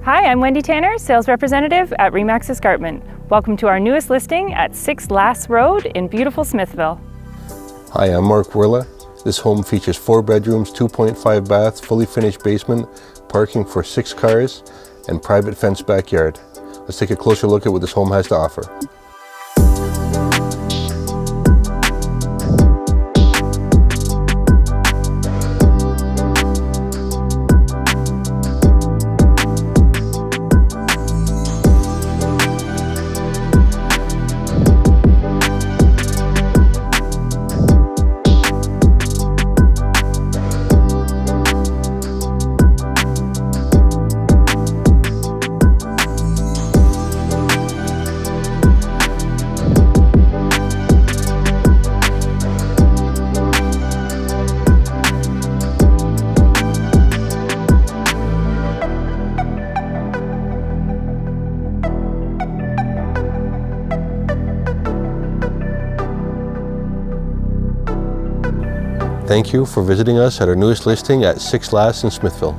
Hi, I'm Wendy Tanner, sales representative at Remax Escarpment. Welcome to our newest listing at 6 Lass Road in beautiful Smithville. Hi, I'm Mark Woehrle. This home features 4 bedrooms, 2.5 baths, fully finished basement, parking for 6 cars, and private fenced backyard. Let's take a closer look at what this home has to offer. Thank you for visiting us at our newest listing at 6 Lass in Smithville.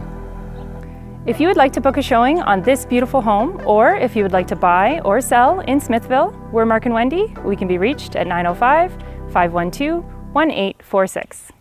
If you would like to book a showing on this beautiful home, or if you would like to buy or sell in Smithville, we're Mark and Wendy. We can be reached at 905-512-1846.